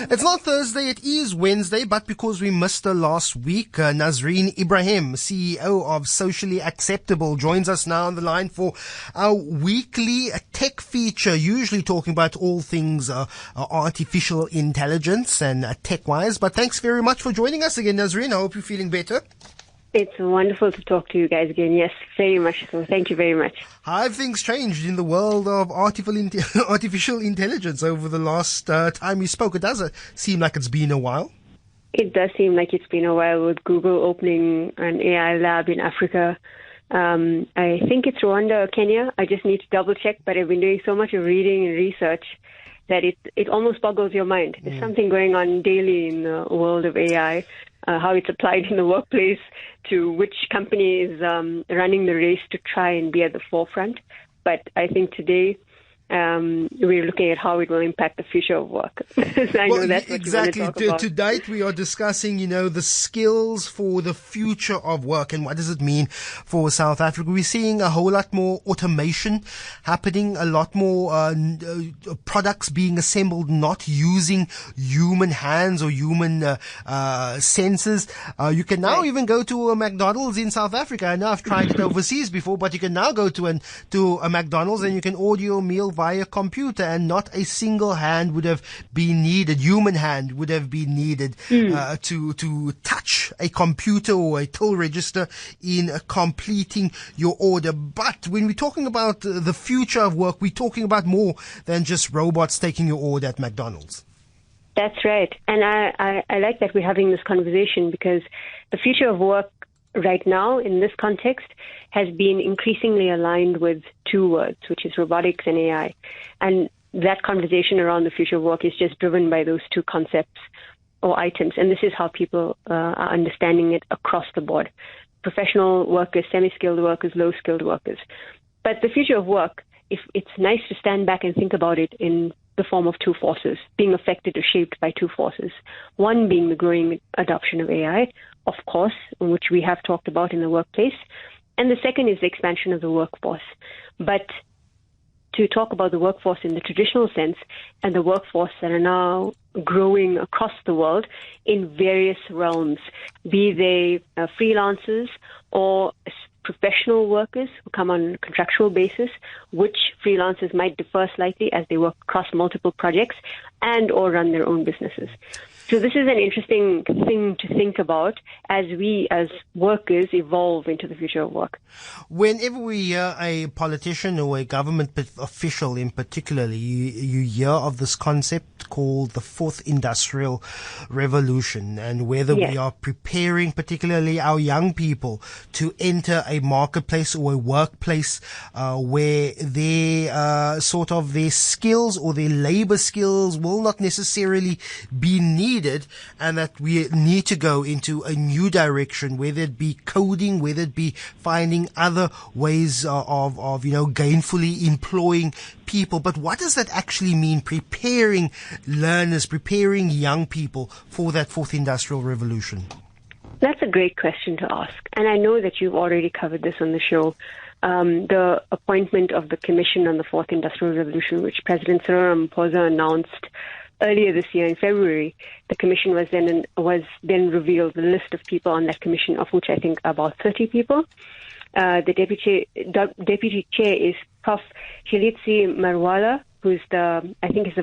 It's not Thursday, it is Wednesday, but because we missed her last week, Nazareen Ebrahim, CEO of Socially Acceptable, joins us now on the line for our weekly tech feature, usually talking about all things artificial intelligence and tech-wise. But thanks very much for joining us again, Nazareen. I hope you're feeling better. It's wonderful to talk to you guys again. Yes, very much so. Thank you very much. How have things changed in the world of artificial intelligence over the last time we spoke? It does seem like it's been a while. It does seem like it's been a while with Google opening an AI lab in Africa. I think it's Rwanda or Kenya. I just need to double check, but I've been doing so much of reading and research that it almost boggles your mind. There's something going on daily in the world of AI. How it's applied in the workplace, to which company is running the race to try and be at the forefront. But I think today we're looking at how it will impact the future of work. I know that's what exactly. You want to talk about. To date, we are discussing, the skills for the future of work and what does it mean for South Africa. We're seeing a whole lot more automation happening, a lot more products being assembled not using human hands or human senses. You can now even go to a McDonald's in South Africa. I know I've tried it overseas before, but you can now go to a McDonald's and you can order your meal via computer, and not a single hand would have been needed, human hand would have been needed to touch a computer or a till register in completing your order. But when we're talking about the future of work, we're talking about more than just robots taking your order at McDonald's. That's right. And I like that we're having this conversation, because the future of work right now in this context has been increasingly aligned with two words, which is robotics and AI. And that conversation around the future of work is just driven by those two concepts or items. And this is how people are understanding it across the board. Professional workers, semi-skilled workers, low-skilled workers. But the future of work, if it's nice to stand back and think about it in the form of two forces, being affected or shaped by two forces. One being the growing adoption of AI, of course, which we have talked about in the workplace. And the second is the expansion of the workforce. But to talk about the workforce in the traditional sense and the workforce that are now growing across the world in various realms, be they freelancers or professional workers who come on a contractual basis, which freelancers might differ slightly as they work across multiple projects and or run their own businesses. So this is an interesting thing to think about as we, as workers, evolve into the future of work. Whenever we hear a politician or a government official in particular, you hear of this concept called the fourth industrial revolution, and whether we are preparing particularly our young people to enter a marketplace or a workplace where their their skills or their labor skills will not necessarily be needed, and that we need to go into a new direction, whether it be coding, whether it be finding other ways of gainfully employing people. But what does that actually mean, preparing learners, preparing young people for that fourth industrial revolution? That's a great question to ask. And I know that you've already covered this on the show. The appointment of the Commission on the Fourth Industrial Revolution, which President Cyril Ramaphosa announced earlier this year in February. The commission was then revealed, the list of people on that commission, of which I think about 30 people. The deputy chair is Prof. Shilitsi Marwala, who's the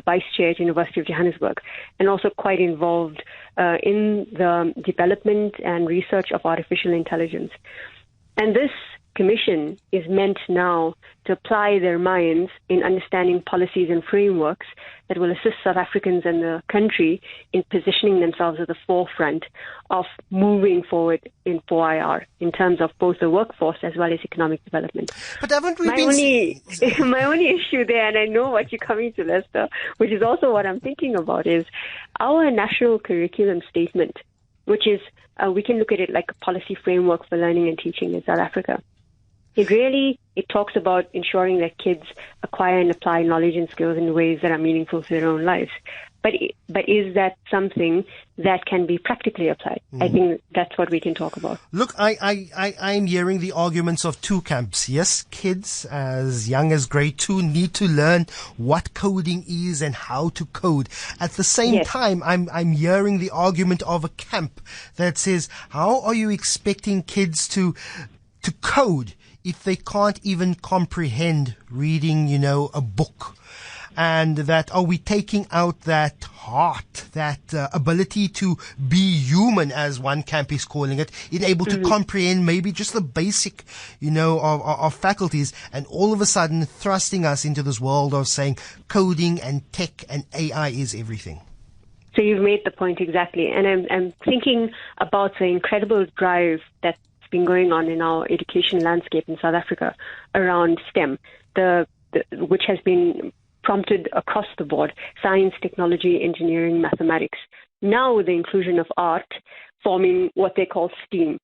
vice chair at University of Johannesburg, and also quite involved in the development and research of artificial intelligence. And this commission is meant now to apply their minds in understanding policies and frameworks that will assist South Africans and the country in positioning themselves at the forefront of moving forward in 4IR in terms of both the workforce as well as economic development. But haven't we my only issue there, and I know what you're coming to, Lester, which is also what I'm thinking about, is our national curriculum statement, which is, we can look at it like a policy framework for learning and teaching in South Africa. It talks about ensuring that kids acquire and apply knowledge and skills in ways that are meaningful to their own lives. But is that something that can be practically applied? I think that's what we can talk about. Look, I'm hearing the arguments of two camps. Yes, kids as young as grade 2 need to learn what coding is and how to code. At the same time, I'm hearing the argument of a camp that says, how are you expecting kids to code if they can't even comprehend reading, a book? And that are we taking out that heart, that ability to be human, as one camp is calling it, able to comprehend maybe just the basic, of faculties, and all of a sudden thrusting us into this world of saying coding and tech and AI is everything. So you've made the point exactly. And I'm thinking about the incredible drive that's been going on in our education landscape in South Africa around STEM, which has been prompted across the board: science, technology, engineering, mathematics. Now with the inclusion of art forming what they call STEAM.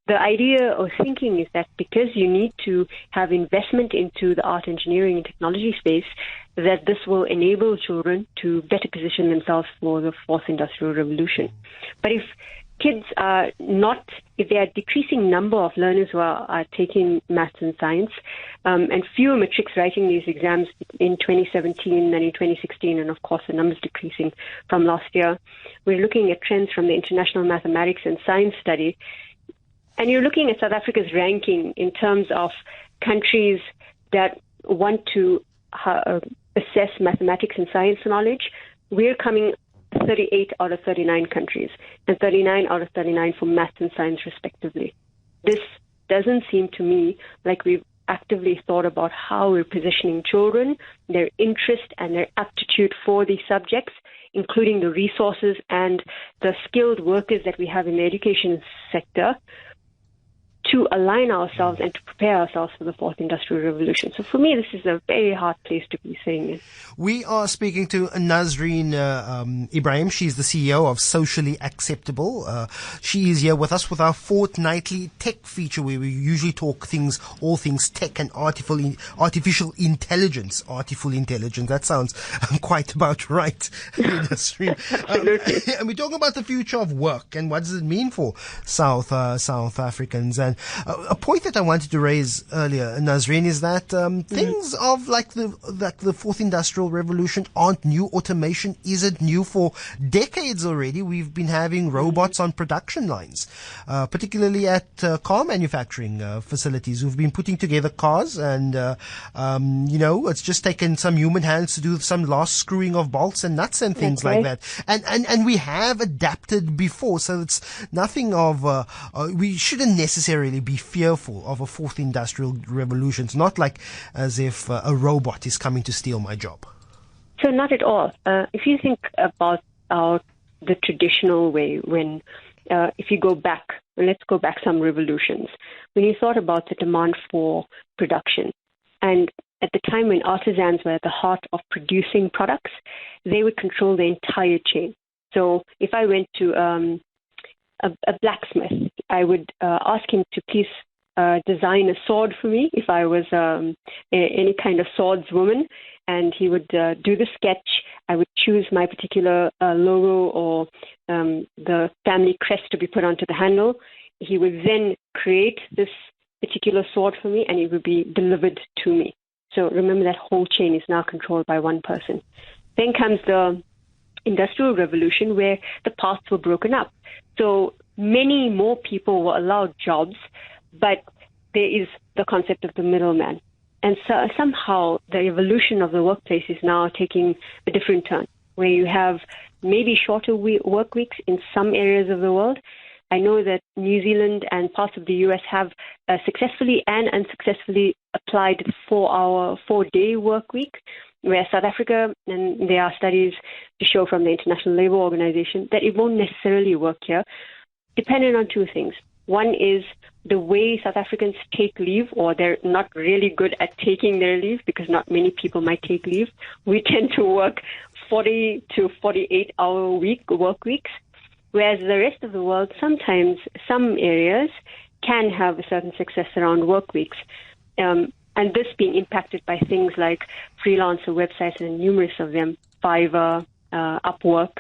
The idea or thinking is that because you need to have investment into the art, engineering, and technology space, that this will enable children to better position themselves for the fourth industrial revolution. But if kids are not, if there are a decreasing number of learners who are taking maths and science, and fewer matrics writing these exams in 2017 than in 2016, and of course the numbers decreasing from last year, we're looking at trends from the International Mathematics and Science Study, and you're looking at South Africa's ranking in terms of countries that want to assess mathematics and science knowledge. We're coming 38 out of 39 countries, and 39 out of 39 for maths and science respectively. This doesn't seem to me like we've actively thought about how we're positioning children, their interest and their aptitude for these subjects, including the resources and the skilled workers that we have in the education sector, to align ourselves and to prepare ourselves for the fourth industrial revolution. So for me, this is a very hard place to be saying it. We are speaking to Nazareen Ebrahim. She's the CEO of Socially Acceptable. She is here with us with our fortnightly tech feature, where we usually talk all things tech and artificial intelligence. Artificial intelligence, that sounds quite about right, Nazareen. Absolutely. And we're talking about the future of work and what does it mean for South Africans. And a point that I wanted to raise earlier, Nazareen, is that things of like the fourth industrial revolution aren't new. Automation isn't new. For decades already, we've been having robots on production lines, particularly at car manufacturing facilities who've been putting together cars, and it's just taken some human hands to do some last screwing of bolts and nuts and things like that. And we have adapted before, so it's nothing of we shouldn't necessarily be fearful of a fourth industrial revolution. It's not like as if a robot is coming to steal my job. So not at all. If you think about the traditional way, when if you go back, let's go back some revolutions, when you thought about the demand for production, and at the time when artisans were at the heart of producing products, they would control the entire chain. So if I went to a blacksmith, I would ask him to please design a sword for me if I was any kind of swordswoman, and he would do the sketch. I would choose my particular logo or the family crest to be put onto the handle. He would then create this particular sword for me, and it would be delivered to me. So remember, that whole chain is now controlled by one person. Then comes the Industrial Revolution, where the paths were broken up. So many more people were allowed jobs, but there is the concept of the middleman. And so somehow the evolution of the workplace is now taking a different turn, where you have maybe shorter work weeks in some areas of the world. I know that New Zealand and parts of the US have successfully and unsuccessfully applied the 4-day work week, where South Africa, and there are studies to show from the International Labour Organization that it won't necessarily work here, depending on two things. One is the way South Africans take leave, or they're not really good at taking their leave because not many people might take leave. We tend to work 40 to 48-hour work weeks, whereas the rest of the world, sometimes some areas can have a certain success around work weeks. And this being impacted by things like freelancer websites, and numerous of them, Fiverr, Upwork,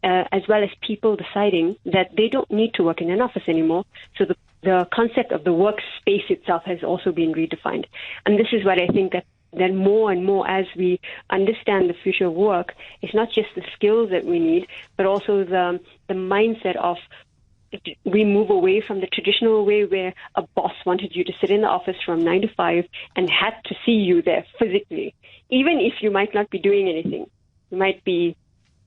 as well as people deciding that they don't need to work in an office anymore. So the concept of the workspace itself has also been redefined. And this is what I think that then more and more, as we understand the future of work, it's not just the skills that we need, but also the mindset of we move away from the traditional way where a boss wanted you to sit in the office from 9 to 5 and had to see you there physically. Even if you might not be doing anything, you might be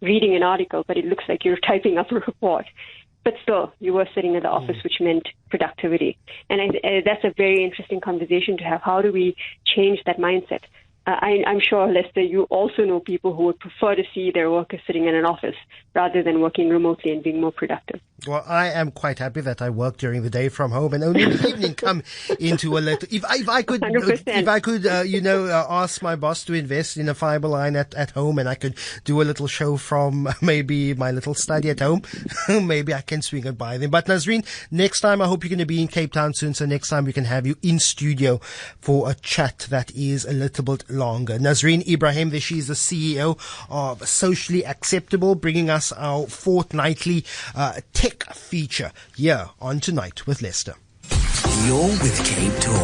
reading an article, but it looks like you're typing up a report. But still, you were sitting in the office, which meant productivity. And that's a very interesting conversation to have. How do we change that mindset? I'm sure, Lester, you also know people who would prefer to see their workers sitting in an office rather than working remotely and being more productive. Well, I am quite happy that I work during the day from home and only in the evening come into a little. If I could, 100%. ask my boss to invest in a fiber line at home, and I could do a little show from maybe my little study at home, maybe I can swing it by them. But Nazareen, next time I hope you're going to be in Cape Town soon, so next time we can have you in studio for a chat that is a little bit longer. Nazareen Ebrahim, she is the CEO of Socially Acceptable, bringing us our fortnightly tech feature here on Tonight with Lester. You're with Cape Talk.